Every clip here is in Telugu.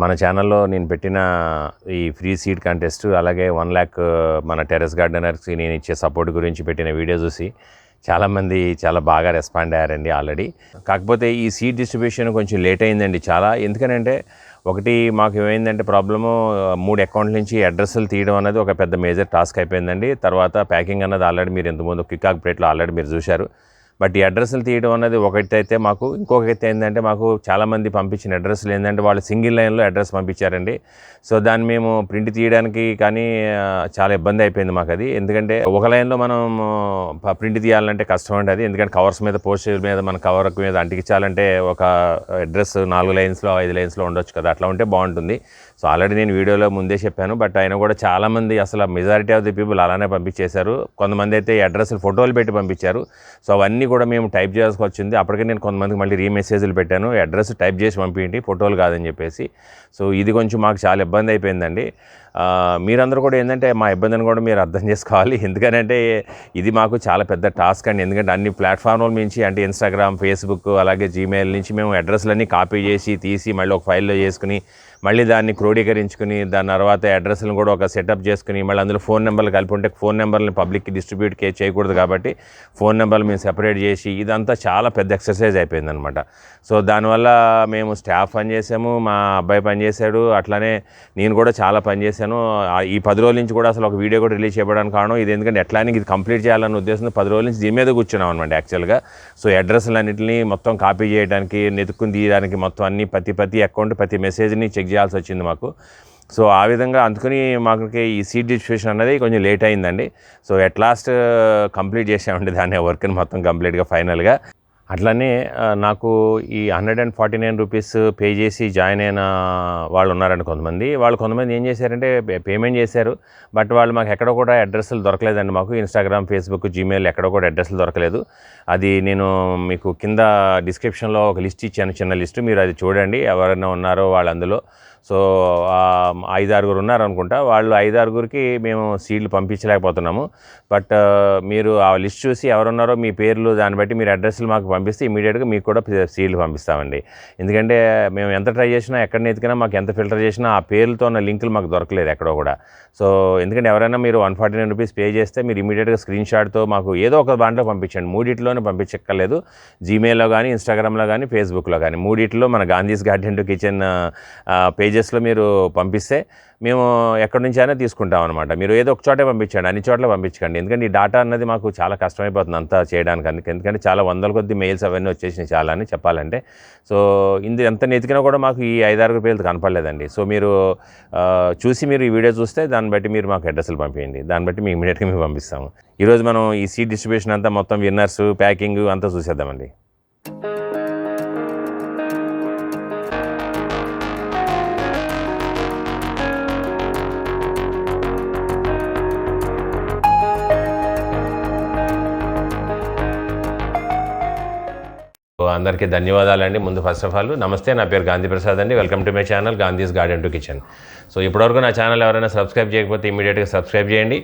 మన ఛానల్లో నేను పెట్టిన ఈ ఫ్రీ సీడ్ కంటెస్ట్ అలాగే 1 lakh మన టెర్రస్ గార్డెనర్స్కి నేను ఇచ్చే సపోర్ట్ గురించి పెట్టిన వీడియో చూసి చాలామంది చాలా బాగా రెస్పాండ్ అయ్యారండి ఆల్రెడీ. కాకపోతే ఈ సీడ్ డిస్ట్రిబ్యూషన్ కొంచెం లేట్ అయిందండి చాలా. ఎందుకనంటే ఒకటి మాకు ఏమైందంటే ప్రాబ్లము 3 అకౌంట్ల నుంచి అడ్రస్లు తీయడం అనేది ఒక పెద్ద మేజర్ టాస్క్ అయిపోయిందండి. తర్వాత ప్యాకింగ్ అన్నది ఆల్రెడీ మీరు ఇంతకుముందు క్విక్ ప్లేట్లో ఆల్రెడీ మీరు చూశారు. బట్ ఈ అడ్రస్లు తీయడం అనేది ఒకటైతే మాకు, ఇంకొకటి ఏంటంటే మాకు చాలామంది పంపించిన అడ్రస్లు ఏంటంటే వాళ్ళు సింగిల్ లైన్లో అడ్రస్ పంపించారండి. సో దాన్ని మేము ప్రింట్ తీయడానికి కానీ చాలా ఇబ్బంది అయిపోయింది మాకు అది. ఎందుకంటే ఒక లైన్లో మనం ప్రింట్ తీయాలంటే కష్టం అండి అది. ఎందుకంటే కవర్స్ మీద పోస్టర్ మీద మన కవర్ మీద అంటించాలంటే ఒక అడ్రస్ 4 లైన్స్లో 5 లైన్స్లో ఉండొచ్చు కదా, అట్లా ఉంటే బాగుంటుంది. సో ఆల్రెడీ నేను వీడియోలో ముందే చెప్పాను. బట్ అయినా కూడా చాలామంది అసలు మెజారిటీ ఆఫ్ ది పీపుల్ అలానే పంపించేశారు. కొంతమంది అయితే ఈ అడ్రస్లు ఫోటోలు పెట్టి పంపించారు. సో అవన్నీ కూడా మేము టైప్ చేయాల్సి వచ్చింది. అప్పటికే నేను కొంతమందికి మళ్ళీ రీమెసేజ్లు పెట్టాను, అడ్రస్ టైప్ చేసి పంపించండి ఫోటోలు కాదని చెప్పేసి. సో ఇది కొంచెం మాకు చాలా ఇబ్బంది అయిపోయిందండి. మీరందరూ కూడా ఏంటంటే మా ఇబ్బందిని కూడా మీరు అర్థం చేసుకోవాలి. ఎందుకంటే ఇది మాకు చాలా పెద్ద టాస్క్ అండి. ఎందుకంటే అన్ని ప్లాట్ఫామ్ల నుంచి, అంటే ఇన్స్టాగ్రామ్, ఫేస్బుక్ అలాగే జీమెయిల్ నుంచి మేము అడ్రస్లన్నీ కాపీ చేసి తీసి మళ్ళీ ఒక ఫైల్లో చేసుకుని మళ్ళీ దాన్ని క్రోడీకరించుకుని దాని తర్వాత అడ్రస్లను కూడా ఒక సెటప్ చేసుకుని మళ్ళీ అందులో ఫోన్ నెంబర్లు కలిపి ఉంటే ఫోన్ నెంబర్ని పబ్లిక్కి డిస్ట్రిబ్యూట్ చేయకూడదు కాబట్టి ఫోన్ నెంబర్లు మేము సెపరేట్ చేసి ఇదంతా చాలా పెద్ద ఎక్సర్సైజ్ అయిపోయిందనమాట. సో దానివల్ల మేము స్టాఫ్ పనిచేసాము, మా అబ్బాయి పనిచేశాడు, అట్లానే నేను కూడా చాలా పనిచేశాను. ఈ 10 రోజుల నుంచి కూడా అసలు ఒక వీడియో కూడా రిలీజ్ చేయడానికి కారణం ఇది. ఎందుకంటే ఎట్లానే ఇది కంప్లీట్ చేయాలన్న ఉద్దేశంతో 10 రోజుల నుంచి దీని మీద కూర్చున్నాం అనమాట యాక్చువల్గా. సో అడ్రస్లన్నింటినీ మొత్తం కాపీ చేయడానికి, నెతుక్కుని తీయడానికి మొత్తం అన్ని ప్రతి అకౌంట్ ప్రతి మెసేజ్ని చెక్ చేయాల్సి వచ్చింది మాకు. సో ఆ విధంగా అందుకని మాకు ఈ సీడ్ డిస్ట్రిబ్యూషన్ అనేది కొంచెం లేట్ అయిందండి. సో ఎట్ లాస్ట్ కంప్లీట్ చేసామండి దాన్ని, వర్క్ని మొత్తం కంప్లీట్గా ఫైనల్గా. అట్లనే నాకు ఈ 149 రూపీస్ పే చేసి జాయిన్ అయిన వాళ్ళు ఉన్నారండి కొంతమంది. కొంతమంది ఏం చేశారంటే పేమెంట్ చేశారు, బట్ వాళ్ళు మాకు ఎక్కడ కూడా అడ్రస్లు దొరకలేదండి. మాకు ఇన్స్టాగ్రామ్, ఫేస్బుక్, జీమెయిల్ ఎక్కడ కూడా అడ్రస్లు దొరకలేదు. అది నేను మీకు కింద డిస్క్రిప్షన్లో ఒక లిస్ట్ ఇచ్చాను, చిన్న లిస్టు, మీరు అది చూడండి ఎవరైనా ఉన్నారో వాళ్ళు అందులో. సో 5-6 ఉన్నారనుకుంటా. వాళ్ళు 5-6కి మేము సీడ్లు పంపించలేకపోతున్నాము. బట్ మీరు ఆ లిస్ట్ చూసి ఎవరున్నారో మీ పేర్లు దాన్ని బట్టి మీరు అడ్రస్లు మాకు పంపిస్తే ఇమీడియట్గా మీకు కూడా సీడ్లు పంపిస్తామండి. ఎందుకంటే మేము ఎంత ట్రై చేసినా, ఎక్కడ ఎతికినా, మాకు ఎంత ఫిల్టర్ చేసినా ఆ పేర్లతో ఉన్న లింకులు మాకు దొరకలేదు ఎక్కడో కూడా. సో ఎందుకంటే ఎవరైనా మీరు 149 రూపీస్ పే చేస్తే మీరు ఇమీడియట్గా స్క్రీన్ షాట్తో మాకు ఏదో ఒక దాంట్లో పంపించండి. 3 పంపించక్కర్లేదు. జీమెయిల్లో కానీ, ఇన్స్టాగ్రామ్లో కానీ, ఫేస్బుక్లో కానీ, 3 మన గాంధీస్ గార్డెన్ టు కిచెన్ పేజెస్లో మీరు పంపిస్తే మేము ఎక్కడి నుంచి అయినా తీసుకుంటాం అనమాట. మీరు ఏదో ఒక చోటే పంపించండి, అన్ని చోట్ల పంపించకండి. ఎందుకంటే ఈ డేటా అన్నది మాకు చాలా కష్టమైపోతుంది అంతా చేయడానికి. ఎందుకంటే చాలా వందల కొద్ది మెయిల్స్ అవన్నీ వచ్చేసినాయి చాలా అని చెప్పాలంటే. సో ఎంత నెతికినా కూడా మాకు ఈ 5-6 పేర్లు కనపడలేదండి. సో మీరు చూసి మీరు ఈ వీడియో చూస్తే దాన్ని బట్టి మీరు మాకు అడ్రస్లు పంపించండి, దాన్ని బట్టి మేము ఇమీడియట్గా మేము పంపిస్తాము. ఈరోజు మనం ఈ సీడ్ డిస్ట్రిబ్యూషన్ అంతా మొత్తం విన్నర్స్, ప్యాకింగ్ అంతా చూసేద్దామండి. అందరికీ ధన్యవాదాలండి. ముందు ఫస్ట్ ఆఫ్ ఆల్ నమస్తే, నా పేరు గాంధీ ప్రసాద్ అండి. Welcome to my channel Gandhi's garden to kitchen. So ఇప్పటివరకు నా ఛానల్ ఎవరైనా సబ్స్క్రైబ్ చేయకపోతే ఇమీడియట్గా సబ్స్క్రైబ్ చేయండి.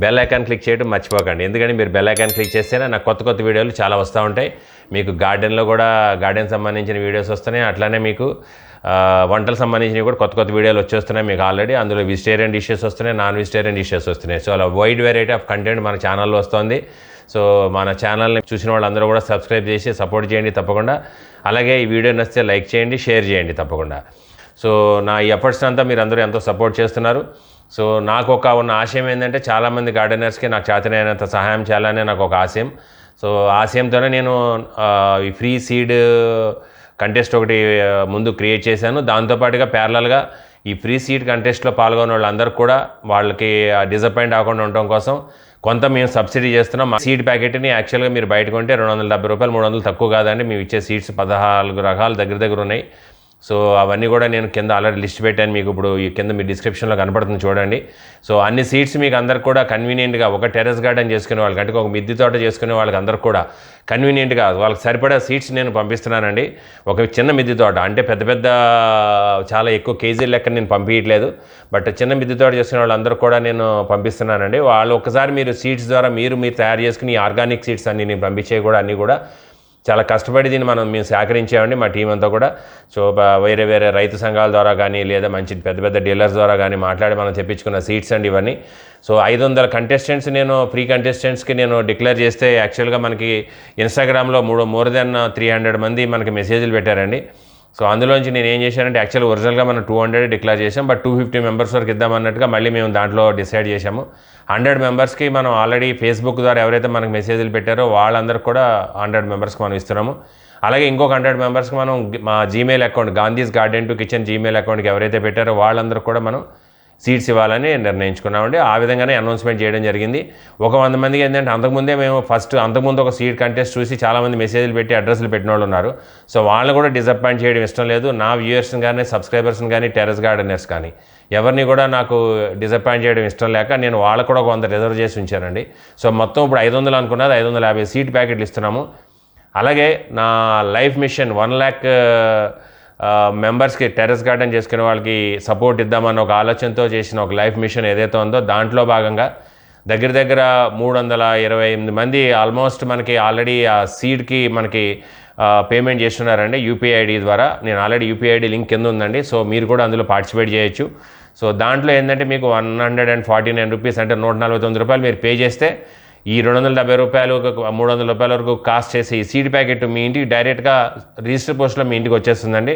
బెల్ ఐకాన్ క్లిక్ చేయడం మర్చిపోకండి. ఎందుకంటే మీరు బెల్ ఐకాన్ క్లిక్ చేస్తేనే నాకు కొత్త వీడియోలు చాలా వస్తూ ఉంటాయి. మీకు గార్డెన్లో కూడా గార్డెన్ సంబంధించిన వీడియోస్ వస్తున్నాయి. అట్లానే మీకు వంటలకు సంబంధించినవి కూడా కొత్త వీడియోలు వచ్చేస్తున్నాయి మీకు ఆల్రెడీ. అందులో వెజిటేరియన్ డిషెస్ వస్తున్నాయి, నాన్ వెజిటేరియన్ డిషెస్ వస్తున్నాయి. సో అలా వైడ్ వెరైటీ ఆఫ్ కంటెంట్ మన ఛానల్లో వస్తుంది. సో మన ఛానల్ని చూసిన వాళ్ళందరూ కూడా సబ్స్క్రైబ్ చేసి సపోర్ట్ చేయండి తప్పకుండా. అలాగే ఈ వీడియో నచ్చితే లైక్ చేయండి, షేర్ చేయండి తప్పకుండా. సో నా ఈ ఎఫర్ట్స్ అంతా మీరు అందరూ ఎంతో సపోర్ట్ చేస్తున్నారు. సో నాకు ఉన్న ఆశయం ఏంటంటే చాలామంది గార్డెనర్స్కి నాకు చేతనైనంత సహాయం చేయాలనే నాకు ఒక ఆశయం. సో ఆశయంతోనే నేను ఈ ఫ్రీ సీడ్ కంటెస్ట్ ఒకటి ముందు క్రియేట్ చేశాను. దాంతోపాటుగా ప్యారలల్గా ఈ ఫ్రీ సీడ్ కంటెస్ట్లో పాల్గొన్న వాళ్ళందరూ కూడా వాళ్ళకి డిసప్పాయింట్ అవ్వకుండా ఉండటం కోసం కొంత మేము సబ్సిడీ చేస్తున్నాం. సీడ్ ప్యాకెట్ని యాక్చువల్గా మీరు బయట కొంటే 270 రూపాయలు, 300 తక్కువ కాదండి. మేము ఇచ్చే సీడ్స్ 14 రకాలు దగ్గర ఉన్నాయి. సో అవన్నీ కూడా నేను కింద ఆల్రెడీ లిస్ట్ పెట్టాను మీకు. ఇప్పుడు ఈ కింద మీ డిస్క్రిప్షన్లో కనపడుతుంది చూడండి. సో అన్ని సీడ్స్ మీకు అందరికి కూడా కన్వీనియంట్గా ఒక టెర్రస్ గార్డెన్ చేసుకునే వాళ్ళకి, అంటే ఒక మిద్దె తోట చేసుకునే వాళ్ళకి అందరికి కూడా కన్వీనియంట్గా వాళ్ళకి సరిపడా సీడ్స్ నేను పంపిస్తున్నానండి. ఒక చిన్న మిద్దె తోట అంటే పెద్ద చాలా ఎక్కువ కేజీల లెక్క నేను పంపించట్లేదు. బట్ చిన్న మిద్దె తోట చేసుకునే వాళ్ళందరూ కూడా నేను పంపిస్తున్నానండి. వాళ్ళు ఒకసారి మీరు సీడ్స్ ద్వారా మీరు తయారు చేసుకుని ఆర్గానిక్ సీడ్స్ అన్ని నేను పంపించే కూడా అన్నీ కూడా చాలా కష్టపడి దీన్ని మేము సేకరించామండి మా టీం అంతా కూడా. సో వేరే వేరే రైతు సంఘాల ద్వారా కానీ లేదా మంచి పెద్ద పెద్ద డీలర్స్ ద్వారా కానీ మాట్లాడి మనం తెప్పించుకున్న సీడ్స్ అండి ఇవన్నీ. సో 500 కంటెస్టెంట్స్ ఫ్రీ కంటెస్టెంట్స్కి నేను డిక్లేర్ చేస్తే యాక్చువల్గా మనకి ఇన్స్టాగ్రామ్లో మోర్ దెన్ 300 మంది మనకి మెసేజ్లు పెట్టారండి. సో అందులోంచి నేను ఏం చేశానంటే యాక్చువల్గా ఒరిజినల్గా మనం 200 డిక్లేర్ చేసాం, బట్ 250 మెంబర్స్ వరకు ఇద్దామన్నట్టుగా మళ్ళీ మేము దాంట్లో డిసైడ్ చేశాము. 100 మెంబర్స్కి మనం ఆల్రెడీ ఫేస్బుక్ ద్వారా ఎవరైతే మనకు మెసేజ్లు పెట్టారో వాళ్ళందరికీ కూడా 100 మెంబర్స్కి మనం ఇస్తున్నాము. అలాగే ఇంకొక 100 మెంబర్స్కి మనం మా జీమెయిల్ అకౌంట్ gandhisgardentokitchen జీమెయిల్ అకౌంట్కి ఎవరైతే పెట్టారో వాళ్ళందరికీ కూడా మనం సీట్స్ ఇవ్వాలని నిర్ణయించుకున్నామండి. ఆ విధంగానే అనౌన్స్మెంట్ చేయడం జరిగింది. 100 మందికి ఏంటంటే అంతకుముందే మేము అంతకుముందు ఒక సీడ్ కంటెస్ట్ చూసి చాలామంది మెసేజ్లు పెట్టి అడ్రస్లు పెట్టిన వాళ్ళు ఉన్నారు. సో వాళ్ళని కూడా డిసప్పాయింట్ చేయడం ఇష్టం లేదు. నా వ్యూయర్స్ని కానీ సబ్స్క్రైబర్స్ని కానీ టెర్రస్ గార్డెనర్స్ కానీ ఎవరిని కూడా నాకు డిసప్పాయింట్ చేయడం ఇష్టం లేక నేను వాళ్ళకు కూడా కొంత రిజర్వ్ చేసి ఉంచానండి. సో మొత్తం ఇప్పుడు 500 అనుకున్నది 550 సీడ్ ప్యాకెట్లు ఇస్తున్నాము. అలాగే నా లైఫ్ మిషన్ 1 lakh మెంబర్స్కి టెర్రస్ గార్డెన్ చేసుకునే వాళ్ళకి సపోర్ట్ ఇద్దామన్న ఒక ఆలోచనతో చేసిన ఒక లైఫ్ మిషన్ ఏదైతే ఉందో దాంట్లో భాగంగా దగ్గర 328 మంది ఆల్మోస్ట్ మనకి ఆల్రెడీ ఆ సీడ్కి మనకి పేమెంట్ చేస్తున్నారండి యూపీఐ ఐడి ద్వారా. నేను ఆల్రెడీ యూపీఐ ఐడి లింక్ కింద ఉందండి. సో మీరు కూడా అందులో పార్టిసిపేట్ చేయొచ్చు. సో దాంట్లో ఏంటంటే మీకు 149 రూపీస్ అంటే 149 రూపాయలు మీరు పే చేస్తే ఈ 270 రూపాయలు 300 రూపాయల వరకు కాస్ట్ చేసి ఈ సీడ్ ప్యాకెట్ మీ ఇంటికి డైరెక్ట్గా రిజిస్టర్ పోస్ట్లో మీ ఇంటికి వచ్చేస్తుందండి.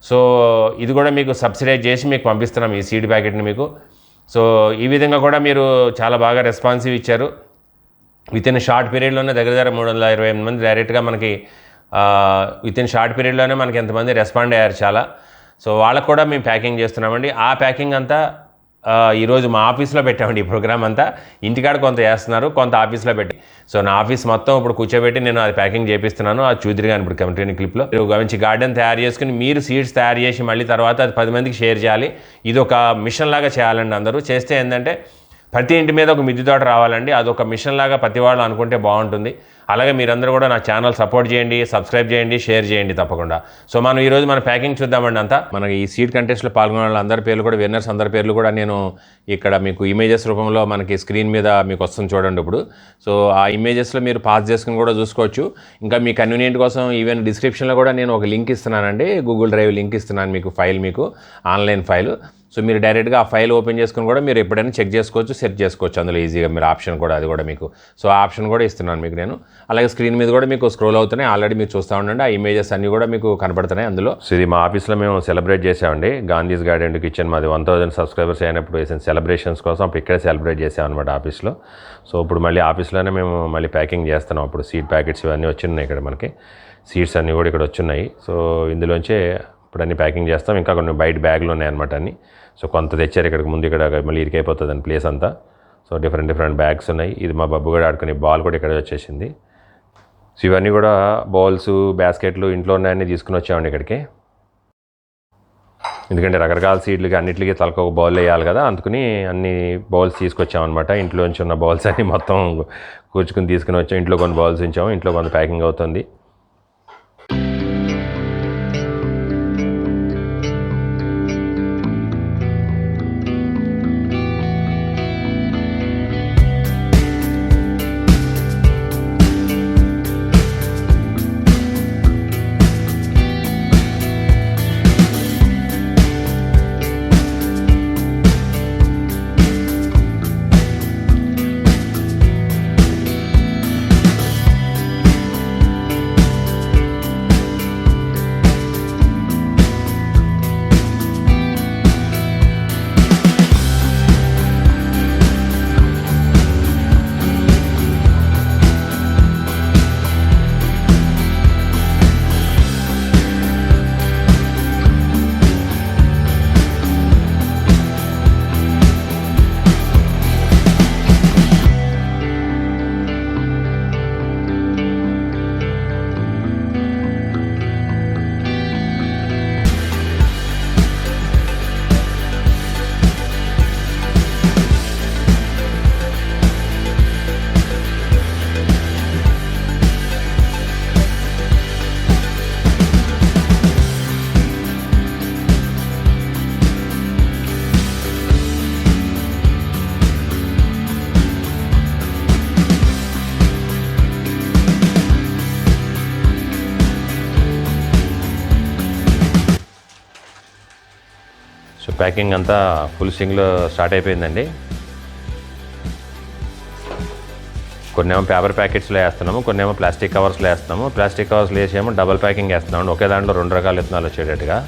సో ఇది కూడా మీకు సబ్సిడైజ్ చేసి మీకు పంపిస్తున్నాం ఈ సీడ్ ప్యాకెట్ని మీకు. సో ఈ విధంగా కూడా మీరు చాలా బాగా రెస్పాన్సివ్ ఇచ్చారు. వితిన్ షార్ట్ పీరియడ్లోనే దగ్గర 328 మంది డైరెక్ట్గా మనకి వితిన్ షార్ట్ పీరియడ్లోనే మనకి ఎంతమంది రెస్పాండ్ అయ్యారు చాలా. సో వాళ్ళకు కూడా మేము ప్యాకింగ్ చేస్తున్నామండి. ఆ ప్యాకింగ్ అంతా ఈరోజు మా ఆఫీస్లో పెట్టామండి. ఈ ప్రోగ్రామ్ అంతా ఇంటికాడ కొంత చేస్తున్నారు, కొంత ఆఫీస్లో పెట్టి. సో నా ఆఫీస్ మొత్తం ఇప్పుడు కూర్చోబెట్టి నేను అది ప్యాకింగ్ చేపిస్తున్నాను. అది చూద్దరు కానీ ఇప్పుడు కంటిన్యూ క్లిప్లో మంచి గార్డెన్ తయారు చేసుకుని మీరు సీడ్స్ తయారు చేసి మళ్ళీ తర్వాత అది 10 మందికి షేర్ చేయాలి. ఇది ఒక మిషన్ లాగా చేయాలండి. అందరూ చేస్తే ఏంటంటే ప్రతి ఇంటి మీద ఒక మిద్దె తోట రావాలండి. అదొక మిషన్ లాగా ప్రతి వాళ్ళు అనుకుంటే బాగుంటుంది. అలాగే మీరందరూ కూడా నా ఛానల్ సపోర్ట్ చేయండి, సబ్స్క్రైబ్ చేయండి, షేర్ చేయండి తప్పకుండా. సో మనం ఈరోజు మన ప్యాకింగ్ చూద్దామండి అంతా. మనకి ఈ సీడ్ కంటెస్ట్లో పాల్గొన్న వాళ్ళందరి పేర్లు కూడా విన్నర్స్ అందరి పేర్లు కూడా నేను ఇక్కడ మీకు ఇమేజెస్ రూపంలో మనకి స్క్రీన్ మీద మీకు వస్తుంది చూడండి ఇప్పుడు. సో ఆ ఇమేజెస్లో మీరు పాస్ చేసుకుని కూడా చూసుకోవచ్చు. ఇంకా మీ కన్వీనియంట్ కోసం ఈవెన్ డిస్క్రిప్షన్లో కూడా నేను ఒక లింక్ ఇస్తున్నానండి, గూగుల్ డ్రైవ్ లింక్ ఇస్తున్నాను మీకు, ఫైల్ మీకు ఆన్లైన్ ఫైల్. సో మీరు డైరెక్ట్గా ఆ ఫైల్ ఓపెన్ చేసుకుని కూడా మీరు ఎప్పుడైనా చెక్ చేసుకోవచ్చు, సెర్చ్ చేసుకోవచ్చు అందులో ఈజీగా మీరు ఆప్షన్ కూడా, అది కూడా మీకు. సో ఆ ఆప్షన్ కూడా ఇస్తున్నాను మీకు నేను. అలాగే స్క్రీన్ మీద కూడా మీకు స్క్రోల్ అవుతున్నాయి, ఆల్రెడీ మీరు చూస్తూ ఉండండి. ఆ ఇమేజెస్ అన్నీ కూడా మీకు కనపడుతున్నాయి అందులో. సో ఇది మా ఆఫీస్లో మేము సెలబ్రేట్ చేసామండి. గాంధీస్ గార్డెన్ కిచెన్ మాది 1000 సబ్స్క్రైబర్స్ అయినప్పుడు వేసిన సెలబ్రేషన్స్ కోసం అప్పుడు ఇక్కడే సెలబ్రేట్ చేసామన్నమాట ఆఫీస్లో. సో ఇప్పుడు మళ్ళీ ఆఫీస్లోనే మేము మళ్ళీ ప్యాకింగ్ చేస్తున్నాం. అప్పుడు సీడ్ ప్యాకెట్స్ ఇవన్నీ వచ్చినాయి ఇక్కడ మనకి, సీడ్స్ అన్నీ కూడా ఇక్కడ వచ్చున్నాయి. సో ఇందులోంచే ఇప్పుడు అన్ని ప్యాకింగ్ చేస్తాం. ఇంకా కొన్ని బయట బ్యాగులు ఉన్నాయన్నమాట అన్నీ. సో కొంత తెచ్చారు ఇక్కడికి ముందు, ఇక్కడ మళ్ళీ ఇరికైపోతుందని ప్లేస్ అంతా. సో డిఫరెంట్ బ్యాగ్స్ ఉన్నాయి. ఇది మా బబ్బు కూడా ఆడుకునే బాల్ కూడా ఇక్కడ వచ్చేసింది. సో ఇవన్నీ కూడా బౌల్స్, బాస్కెట్లు ఇంట్లో ఉన్నాయన్నీ తీసుకుని వచ్చామండి ఇక్కడికి. ఎందుకంటే రకరకాల సీడ్లకి అన్నింటికి తలకు ఒక బౌల్ వేయాలి కదా, అందుకని అన్ని బౌల్స్ తీసుకొచ్చామన్నమాట. ఇంట్లోంచి ఉన్న బౌల్స్ అన్నీ మొత్తం కూర్చుకుని తీసుకుని వచ్చాం. ఇంట్లో కొన్ని బౌల్స్ ఉంచాము, ఇంట్లో కొంత ప్యాకింగ్ అవుతుంది. సో ప్యాకింగ్ అంతా ఫుల్ స్వింగ్లో స్టార్ట్ అయిపోయిందండి. కొన్నేమో పేపర్ ప్యాకెట్స్లో వేస్తున్నాము, కొన్నేమో ప్లాస్టిక్ కవర్స్లో వేస్తున్నాము. ప్లాస్టిక్ కవర్స్లో వేసేమో డబల్ ప్యాకింగ్ వేస్తున్నాము, ఒకే దాంట్లో 2 రకాల విత్తనాలు వచ్చేటట్టుగా.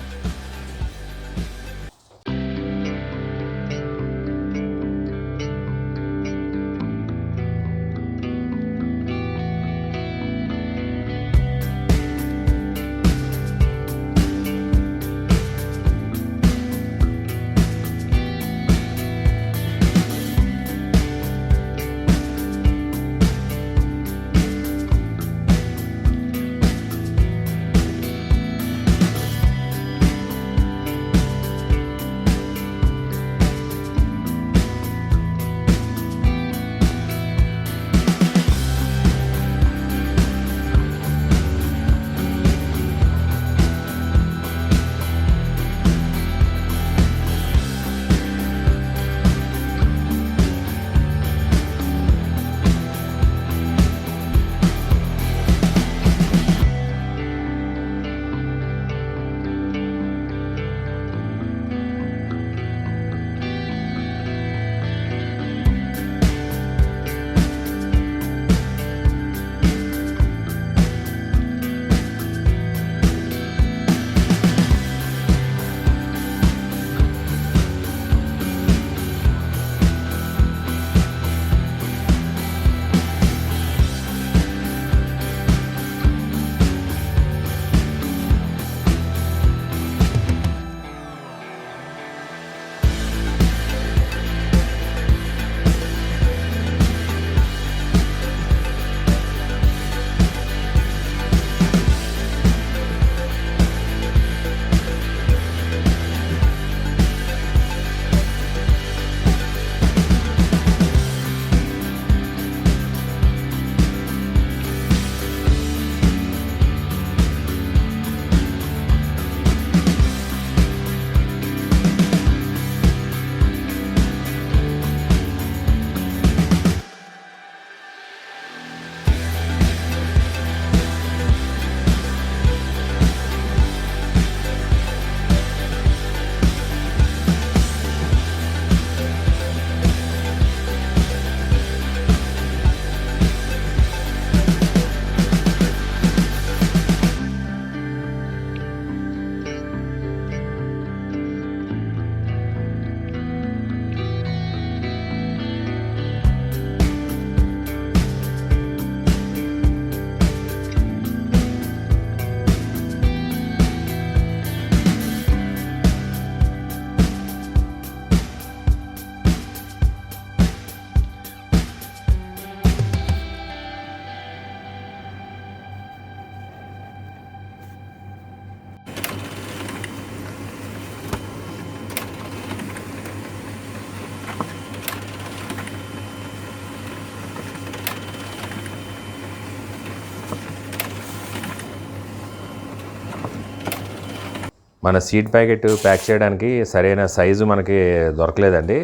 మన సీడ్ ప్యాకెట్ ప్యాక్ చేయడానికి సరైన సైజు మనకి దొరకలేదండి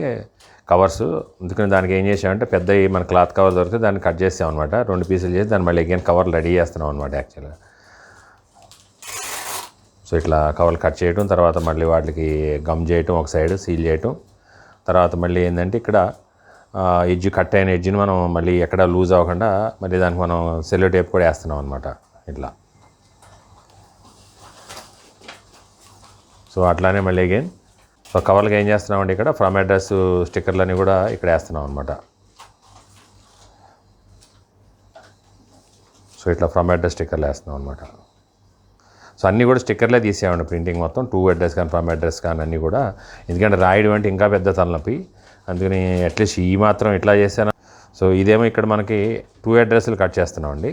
కవర్స్. అందుకని దానికి ఏం చేసామంటే పెద్దవి మన క్లాత్ కవర్ దొరికితే దాన్ని కట్ చేసాం అనమాట. 2 పీసులు చేసి దాన్ని మళ్ళీ అగైన్ కవర్లు రెడీ చేస్తున్నాం అనమాట యాక్చువల్గా. సో ఇట్లా కవర్లు కట్ చేయటం, తర్వాత మళ్ళీ వాటికి గమ్ చేయటం, ఒక సైడ్ సీల్ చేయటం, తర్వాత మళ్ళీ ఏంటంటే ఇక్కడ ఎడ్జ్ కట్ అయిన ఎడ్జ్ని మనం మళ్ళీ ఎక్కడ లూజ్ అవ్వకుండా మళ్ళీ దానికి మనం సెల్లో టేప్ కూడా వేస్తున్నాం అనమాట ఇట్లా. సో అట్లానే మళ్ళీ అగైన్ సో కవర్లకి ఏం చేస్తున్నామంటే ఇక్కడ ఫ్రమ్ అడ్రస్ స్టిక్కర్లని కూడా ఇక్కడ వేస్తున్నాం అనమాట. సో ఇట్లా ఫ్రమ్ అడ్రస్ స్టిక్కర్లు వేస్తున్నాం అనమాట. సో అన్నీ కూడా స్టిక్కర్లే తీసేయండి ప్రింటింగ్ మొత్తం, 2 అడ్రస్ కానీ ఫ్రమ్ అడ్రస్ కానీ అన్నీ కూడా. ఎందుకంటే రాయడం అంటే ఇంకా పెద్ద తలనొప్పి, అందుకని అట్లీస్ట్ ఈ మాత్రం ఇట్లా చేశాను. సో ఇదేమో ఇక్కడ మనకి 2 అడ్రస్లు కట్ చేస్తున్నామండి.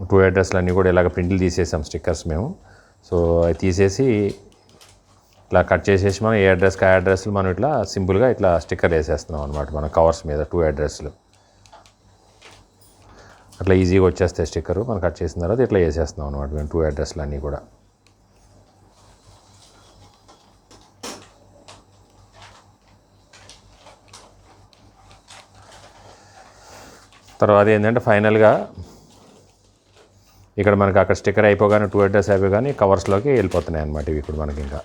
2 అడ్రస్లు అన్నీ కూడా ఇలాగ ప్రింట్లు తీసేసాం స్టిక్కర్స్ మేము. సో అవి తీసేసి ఇట్లా కట్ చేసేసి మనం ఏ అడ్రస్కి ఆ అడ్రస్లు మనం ఇట్లా సింపుల్గా ఇట్లా స్టిక్కర్ వేసేస్తున్నాం అనమాట మన కవర్స్ మీద 2 అడ్రస్లు. అట్లా ఈజీగా వచ్చేస్తాయి స్టిక్కరు. మనం కట్ చేసిన తర్వాత ఇట్లా వేసేస్తున్నాం అనమాట మేము 2 అడ్రస్లు అన్నీ కూడా. తర్వాత ఏంటంటే ఫైనల్గా ఇక్కడ మనకి అక్కడ స్టిక్కర్ అయిపోగానే 2 అడ్రస్ అయిపోగానే కవర్స్లోకి వెళ్ళిపోతున్నాయి అన్నమాట ఇవి ఇప్పుడు మనకి ఇంకా.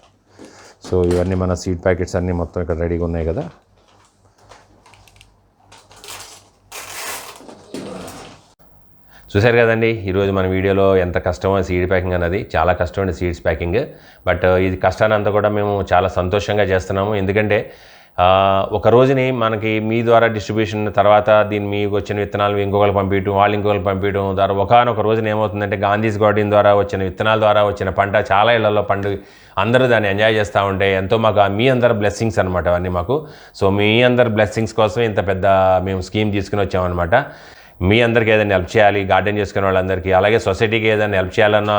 సో ఇవన్నీ మన సీడ్ ప్యాకెట్స్ అన్నీ మొత్తం ఇక్కడ రెడీగా ఉన్నాయి కదా. చూశారు కదండి ఈరోజు మన వీడియోలో ఎంత కష్టమో సీడ్ ప్యాకింగ్ అన్నది. చాలా కష్టమండి సీడ్స్ ప్యాకింగ్. బట్ ఇది కష్టాన్ని అంతా కూడా మేము చాలా సంతోషంగా చేస్తున్నాము. ఎందుకంటే ఒక రోజుని మనకి మీ ద్వారా డిస్ట్రిబ్యూషన్ తర్వాత దీన్ని మీకు వచ్చిన విత్తనాలు ఇంకొకరు పంపించడం, వాళ్ళు ఇంకొకరు పంపించడం ద్వారా ఒకనొక రోజున ఏమవుతుందంటే గాంధీస్ గార్డెన్ ద్వారా వచ్చిన విత్తనాల ద్వారా వచ్చిన పంట చాలా ఇళ్లలో పండు అందరూ దాన్ని ఎంజాయ్ చేస్తూ ఉంటే ఎంతో మాకు మీ అందరు బ్లెస్సింగ్స్ అనమాట అవన్నీ మాకు. సో మీ అందరు బ్లెస్సింగ్స్ కోసం ఇంత పెద్ద మేము స్కీమ్ తీసుకుని వచ్చామన్నమాట. మీ అందరికీ ఏదైనా హెల్ప్ చేయాలి, గార్డెన్ చేసుకునే వాళ్ళందరికీ, అలాగే సొసైటీకి ఏదైనా హెల్ప్ చేయాలన్న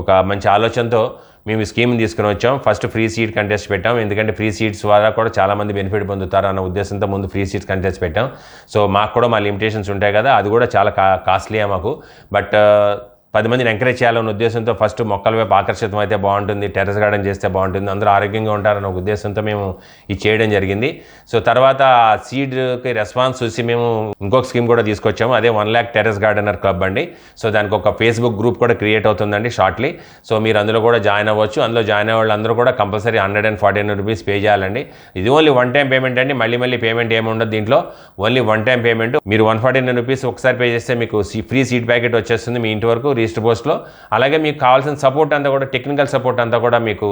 ఒక మంచి ఆలోచనతో మేము ఈ స్కీమ్ని తీసుకుని వచ్చాం. ఫస్ట్ ఫ్రీ సీడ్ కంటెస్ట్ పెట్టాం. ఎందుకంటే ఫ్రీ సీడ్స్ ద్వారా కూడా చాలామంది బెనిఫిట్ పొందుతారు అన్న ఉద్దేశంతో ముందు ఫ్రీ సీడ్స్ కంటెస్ట్ పెట్టాం. సో మాకు కూడా మా లిమిటేషన్స్ ఉంటాయి కదా, అది కూడా చాలా కాస్ట్లీయే మాకు. బట్ 10 మందిని ఎంకరేజ్ చేయాలన్న ఉద్దేశంతో ఫస్ట్ మొక్కల వైపు ఆకర్షితం అయితే బాగుంటుంది, టెర్రస్ గార్డెన్ చేస్తే బాగుంటుంది, అందరూ ఆరోగ్యంగా ఉంటారన్న ఉద్దేశంతో మేము ఇది చేయడం జరిగింది. సో తర్వాత ఆ సీడ్కి రెస్పాన్స్ చూసి మేము ఇంకొక స్కీమ్ కూడా తీసుకొచ్చాము. అదే 1 lakh టెర్రస్ గార్డెనర్ క్లబ్ అండి. సో దానికి ఒక ఫేస్బుక్ గ్రూప్ కూడా క్రియేట్ అవుతుందండి షార్ట్లీ. సో మీరు అందులో కూడా జాయిన్ అవ్వచ్చు. అందులో జాయిన్ అయ్యే వాళ్ళందరూ కూడా కంపల్సరీ 149 రూపీస్ పే చేయాలండి. ఇది ఓన్లీ 1 time పేమెంట్ అండి. మళ్ళీ పేమెంట్ ఏమి ఉండదు దీంట్లో. Only 1 time payment. మీరు 149 రూపీస్ ఒకసారి పే చేస్తే మీకు ఫ్రీ సీడ్ ప్యాకెట్ వచ్చేస్తుంది మీ ఇంటి వరకు రిజిస్టర్ పోస్ట్లో. అలాగే మీకు కావాల్సిన సపోర్ట్ అంతా కూడా టెక్నికల్ సపోర్ట్ అంతా కూడా మీకు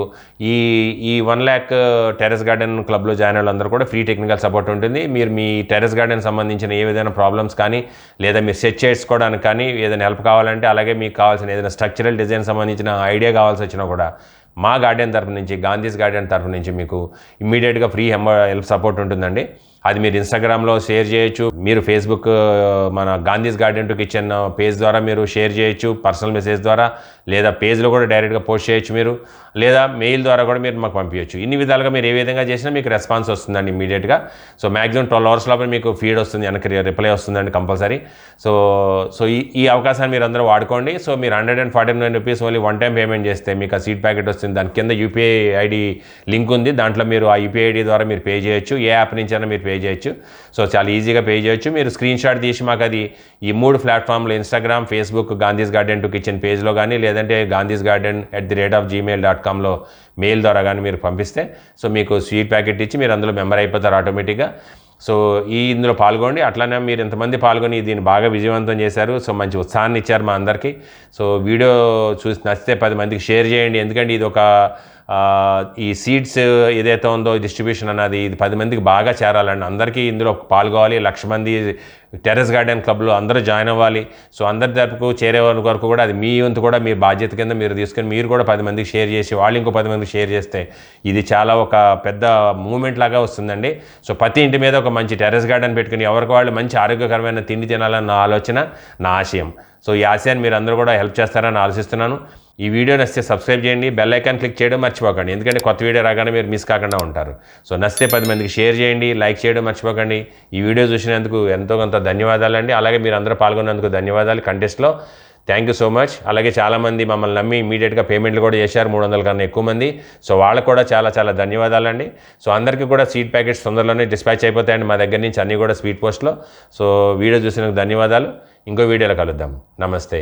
ఈ 1 lakh టెర్రస్ గార్డెన్ క్లబ్లో జాయిన్ వాళ్ళందరూ కూడా ఫ్రీ టెక్నికల్ సపోర్ట్ ఉంటుంది. మీరు మీ టెర్రస్ గార్డెన్ సంబంధించిన ఏ విధమైన ప్రాబ్లమ్స్ కానీ లేదా మీరు సెట్ చేసుకోవడానికి కానీ ఏదైనా హెల్ప్ కావాలంటే, అలాగే మీకు కావాల్సిన ఏదైనా స్ట్రక్చరల్ డిజైన్ సంబంధించిన ఐడియా కావాల్సి వచ్చినా కూడా మా గార్డెన్ తరపు నుంచి, గాంధీస్ గార్డెన్ తరపు నుంచి మీకు ఇమ్మీడియట్గా ఫ్రీ హెల్ప్ సపోర్ట్ ఉంటుందండి. అది మీరు ఇన్స్టాగ్రామ్లో షేర్ చేయొచ్చు, మీరు ఫేస్బుక్ మన Gandhi's garden to kitchen page ద్వారా మీరు షేర్ చేయొచ్చు పర్సనల్ మెసేజ్ ద్వారా, లేదా పేజ్లో కూడా డైరెక్ట్గా పోస్ట్ చేయొచ్చు మీరు, లేదా మెయిల్ ద్వారా కూడా మీరు మాకు పంపించవచ్చు. ఇన్ని విధాలుగా మీరు ఏ విధంగా చేసినా మీకు రెస్పాన్స్ వస్తుందండి ఇమ్మీడియట్గా. సో మ్యాక్సిమం 12 hours లోపల మీకు ఫీడ్ వస్తుంది, వెనక్కి రిప్లై వస్తుందండి కంపల్సరీ. సో ఈ అవకాశాన్ని మీరు అందరూ వాడుకోండి. సో మీరు 149 రూపీస్ ఓన్లీ 1 time పేమెంట్ చేస్తే మీకు ఆ సీడ్ ప్యాకెట్ వస్తుంది. దాని కింద యూపీఐ ఐడి లింక్ ఉంది, దాంట్లో మీరు ఆ యూపీఐ ఐడి ద్వారా మీరు పే చేయొచ్చు. ఏ యాప్ నుంచి అయినా మీరు పే చేయొచ్చు. సో చాలా ఈజీగా పే చేయొచ్చు. మీరు స్క్రీన్ షాట్ తీసి మాకు అది ఈ 3 ప్లాట్ఫామ్లు Instagram, Facebook, Gandhi's garden to kitchen పేజ్లో కానీ, లేదంటే gandhisgarden@gmail.comలో మెయిల్ ద్వారా కానీ మీరు పంపిస్తే సో మీకు స్వీట్ ప్యాకెట్ ఇచ్చి మీరు అందులో మెంబర్ అయిపోతారు ఆటోమేటిక్గా. సో ఇందులో పాల్గొండి. అట్లానే మీరు ఎంతమంది పాల్గొని దీన్ని బాగా విజయవంతం చేశారు. సో మంచి ఉత్సాహాన్ని ఇచ్చారు మా అందరికీ. సో వీడియో చూసి నచ్చితే 10 మందికి షేర్ చేయండి. ఎందుకంటే ఇది ఒక ఈ సీడ్స్ ఏదైతే ఉందో డిస్ట్రిబ్యూషన్ అన్నది ఇది 10 మందికి బాగా చేరాలండి. అందరికీ ఇందులో పాల్గొవాలి. 1,00,000 మంది టెర్రస్ గార్డెన్ క్లబ్లో అందరూ జాయిన్ అవ్వాలి. సో అందరి తరపుకు చేరే వరకు కూడా అది మీ వంతు కూడా మీ బాధ్యత కింద మీరు తీసుకొని మీరు కూడా 10 మందికి షేర్ చేసి వాళ్ళు ఇంకో 10 మందికి షేర్ చేస్తే ఇది చాలా ఒక పెద్ద మూమెంట్ లాగా వస్తుందండి. సో ప్రతి ఇంటి మీద ఒక మంచి టెర్రస్ గార్డెన్ పెట్టుకుని ఎవరికి వాళ్ళు మంచి ఆరోగ్యకరమైన తిండి తినాలన్న ఆలోచన నా ఆశయం. సో ఈ ఆశయాన్ని మీరు అందరూ కూడా హెల్ప్ చేస్తారని ఆలోచిస్తున్నాను. ఈ వీడియో నచ్చితే సబ్స్క్రైబ్ చేయండి, బెల్ ఐకాన్ క్లిక్ చేయడం మర్చిపోకండి. ఎందుకంటే కొత్త వీడియో రాగానే మీరు మిస్ కాకుండా ఉంటారు. సో నచ్చితే 10 మందికి షేర్ చేయండి, లైక్ చేయడం మర్చిపోకండి. ఈ వీడియో చూసినందుకు ఎంతో కొంత ధన్యవాదాలండి. అలాగే మీరు అందరూ పాల్గొన్నందుకు ధన్యవాదాలు కంటెస్ట్లో. Thank you so much. అలాగే చాలామంది మమ్మల్ని నమ్మి ఇమీడియట్గా పేమెంట్లు కూడా చేశారు, 300 కన్నా ఎక్కువ మంది. సో వాళ్ళకు కూడా చాలా చాలా ధన్యవాదాలండి. సో అందరికీ కూడా సీడ్ ప్యాకెట్స్ తొందరలోనే డిస్పాచ్ అయిపోతాయండి మా దగ్గర నుంచి అన్నీ కూడా స్పీడ్ పోస్ట్లో. సో వీడియో చూసినందుకు ధన్యవాదాలు. ఇంకో వీడియోలో కలుద్దాం. నమస్తే.